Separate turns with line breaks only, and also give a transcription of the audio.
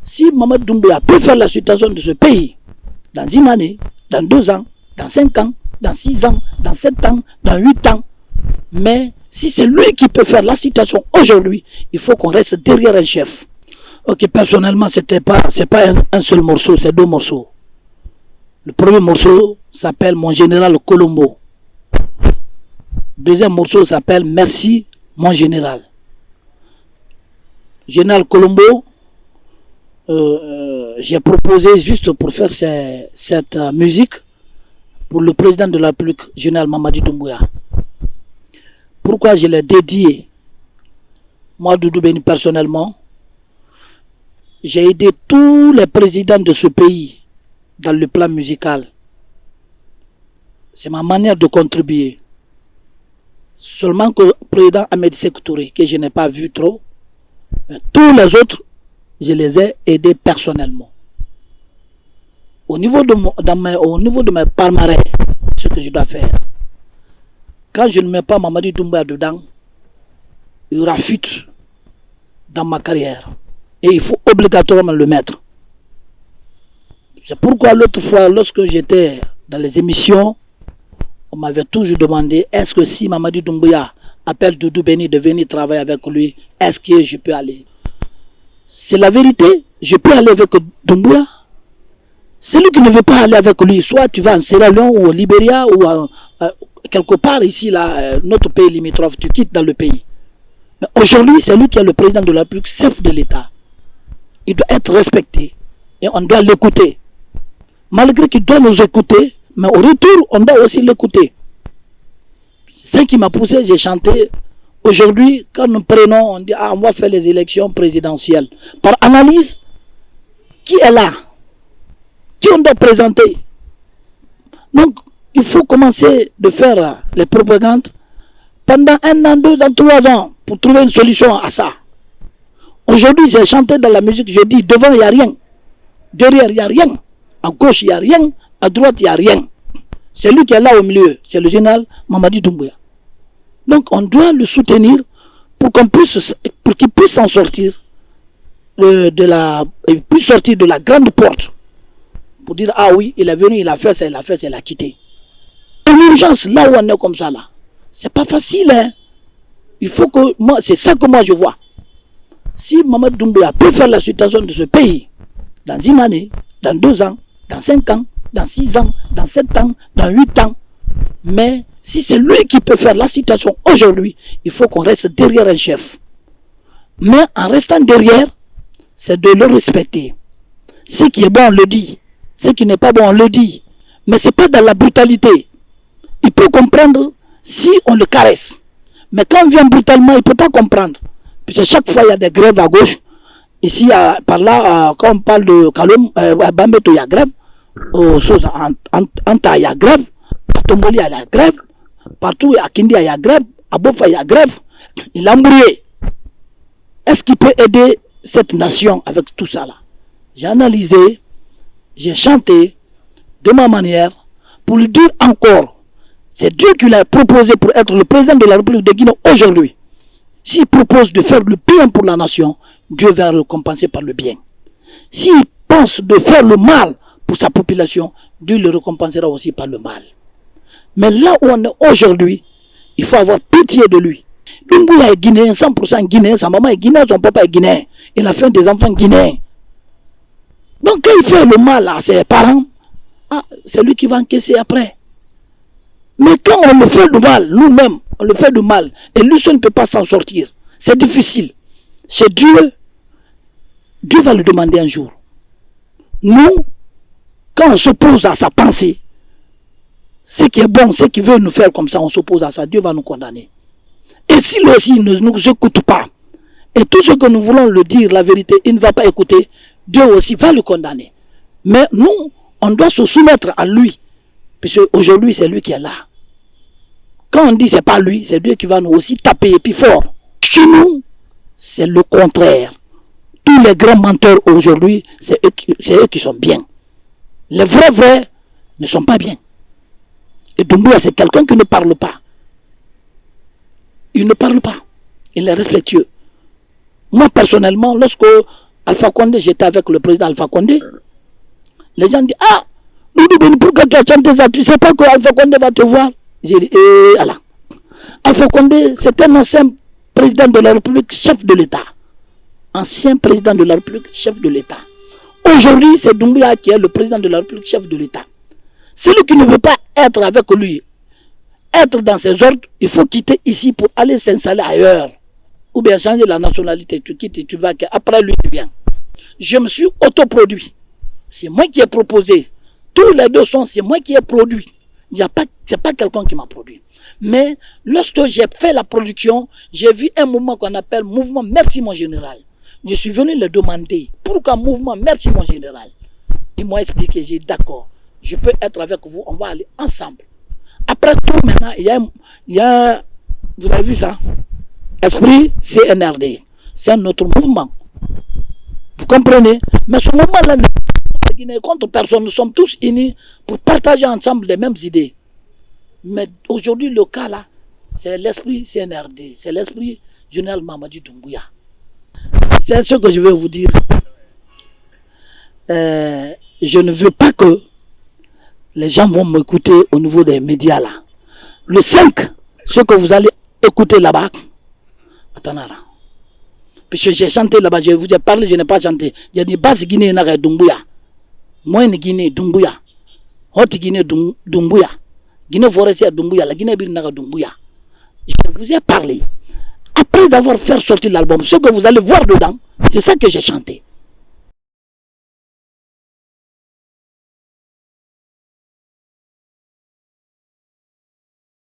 Si Mamadou Doumbouya peut faire la situation de ce pays dans une année, dans 2 ans, dans 5 ans, dans 6 ans, dans 7 ans, dans 8 ans, mais si c'est lui qui peut faire la situation aujourd'hui, il faut qu'on reste derrière un chef. Ok, personnellement, c'est pas un seul morceau, c'est 2 morceaux. Le premier morceau s'appelle Mon Général Colombo. Le deuxième morceau s'appelle Merci, mon général. Général Colombo, j'ai proposé juste pour faire cette musique pour le président de la République, général Mamadi Doumbouya. Pourquoi je l'ai dédié? Moi, Doudou Béni, personnellement, j'ai aidé tous les présidents de ce pays dans le plan musical. C'est ma manière de contribuer. Seulement que le président Ahmed Sékou Touré, que je n'ai pas vu trop, tous les autres, je les ai aidés personnellement. Au niveau de mes palmarès, ce que je dois faire, quand je ne mets pas Mamadi Doumbouya dedans, il y aura fuite dans ma carrière. Et il faut obligatoirement le mettre. C'est pourquoi l'autre fois, lorsque j'étais dans les émissions, on m'avait toujours demandé, est-ce que si Mamadi Doumbouya appelle Doudou Béni de venir travailler avec lui, est-ce que je peux aller? C'est la vérité, je peux aller avec Doumbouya. Celui qui ne veut pas aller avec lui, soit tu vas en Sierra Leone ou au Libéria ou quelque part ici, là, notre pays limitrophe, tu quittes dans le pays. Mais aujourd'hui, c'est lui qui est le président de la République, chef de l'État. Il doit être respecté et on doit l'écouter. Malgré qu'il doit nous écouter, mais au retour, on doit aussi l'écouter. C'est ce qui m'a poussé, j'ai chanté. Aujourd'hui, quand nous prenons, on dit, on va faire les élections présidentielles. Par analyse, qui est là? Qui on doit présenter? Donc, il faut commencer de faire les propagandes pendant 1 an, 2 ans, 3 ans pour trouver une solution à ça. Aujourd'hui, j'ai chanté dans la musique, je dis, devant, il n'y a rien. Derrière, il n'y a rien. À gauche, il n'y a rien. À droite, il n'y a rien. C'est lui qui est là au milieu. C'est le général Mamadi Doumbouya. Donc, on doit le soutenir pour qu'il puisse s'en sortir il puisse sortir de la grande porte. Pour dire, ah oui, il est venu, il a fait ça, il a quitté. En urgence, là où on est comme ça, là, c'est pas facile, hein. Il faut que, moi, c'est ça que moi je vois. Si Mamadi Doumbouya peut faire la situation de ce pays, dans une année, dans 2 ans, dans 5 ans, dans 6 ans, dans 7 ans, dans 8 ans, mais si c'est lui qui peut faire la situation aujourd'hui, il faut qu'on reste derrière un chef. Mais en restant derrière, c'est de le respecter. Ce qui est bon, on le dit. Ce qui n'est pas bon, on le dit. Mais ce n'est pas dans la brutalité. Il peut comprendre si on le caresse. Mais quand on vient brutalement, il ne peut pas comprendre. Puisque chaque fois, il y a des grèves à gauche. Ici, par là, quand on parle de Kaloum, à Bambeto, il y a grève. En Anta, il y a grève. À Tomboli, il y a grève. Partout, à Kindi, il y a grève. À Bofa, il y a grève. Il a embrouillé. Est-ce qu'il peut aider cette nation avec tout ça là? J'ai analysé, j'ai chanté de ma manière pour lui dire encore, c'est Dieu qui l'a proposé pour être le président de la République de Guinée aujourd'hui. S'il propose de faire le bien pour la nation, Dieu va le récompenser par le bien. S'il pense de faire le mal pour sa population, Dieu le récompensera aussi par le mal. Mais là où on est aujourd'hui, il faut avoir pitié de lui. Doumbouya est guinéen, 100% guinéen, sa maman est guinéenne, son papa est guinéen. Il a fait des enfants guinéens. Donc quand il fait le mal à ses parents, c'est lui qui va encaisser après. Mais quand on le fait du mal, nous-mêmes, on le fait du mal, et lui seul ne peut pas s'en sortir. C'est difficile. C'est Dieu. Dieu va le demander un jour. Nous, quand on s'oppose à sa pensée, ce qui est bon, ce qui veut nous faire comme ça, on s'oppose à ça, Dieu va nous condamner. Et s'il aussi ne nous écoute pas, et tout ce que nous voulons le dire, la vérité, il ne va pas écouter, Dieu aussi va le condamner. Mais nous, on doit se soumettre à lui, puisque aujourd'hui c'est lui qui est là. Quand on dit c'est pas lui, c'est Dieu qui va nous aussi taper et puis fort. Chez nous, c'est le contraire. Tous les grands menteurs aujourd'hui, c'est eux qui sont bien. Les vrais ne sont pas bien. Et Doumbouya, c'est quelqu'un qui ne parle pas. Il ne parle pas. Il est respectueux. Moi, personnellement, lorsque Alpha Condé, j'étais avec le président Alpha Condé. Les gens disent, ah, pourquoi tu as chanté ça? Tu ne sais pas que Alpha Condé va te voir? J'ai dit, voilà. Alpha Condé, c'est un ancien président de la République, chef de l'État. Ancien président de la République, chef de l'État. Aujourd'hui, c'est Doumbouya qui est le président de la République, chef de l'État. Celui qui ne veut pas être avec lui, être dans ses ordres, il faut quitter ici pour aller s'installer ailleurs. Ou bien changer la nationalité, tu quittes et tu vas, après lui, tu viens. Je me suis autoproduit. C'est moi qui ai proposé. Tous les deux sons, c'est moi qui ai produit. C'est pas quelqu'un qui m'a produit. Mais lorsque j'ai fait la production, j'ai vu un mouvement qu'on appelle mouvement Merci mon général. Je suis venu le demander. Pourquoi mouvement Merci mon général? Ils m'ont expliqué, j'ai dit d'accord, je peux être avec vous, on va aller ensemble. Après tout, maintenant, il y a vous avez vu ça? Esprit CNRD. C'est un autre mouvement. Vous comprenez? Mais ce mouvement-là n'est contre personne. Nous sommes tous unis pour partager ensemble les mêmes idées. Mais aujourd'hui, le cas là, c'est l'esprit CNRD. C'est l'esprit général Mamadi Doumbouya. C'est ce que je vais vous dire. Je ne veux pas que les gens vont m'écouter au niveau des médias là. Le 5, ce que vous allez écouter là-bas, attendez là. Puisque j'ai chanté là-bas, je vous ai parlé, je n'ai pas chanté. J'ai dit, Basse Guinée n'a Doumbouya. Moi, Guinée, Doumbouya. Haute Guinée, Doumbouya. Guinée forestière, Doumbouya. La Guinée n'a Doumbouya. Je vous ai parlé. Après avoir fait sortir l'album, ce que vous allez voir dedans, c'est ça que j'ai chanté.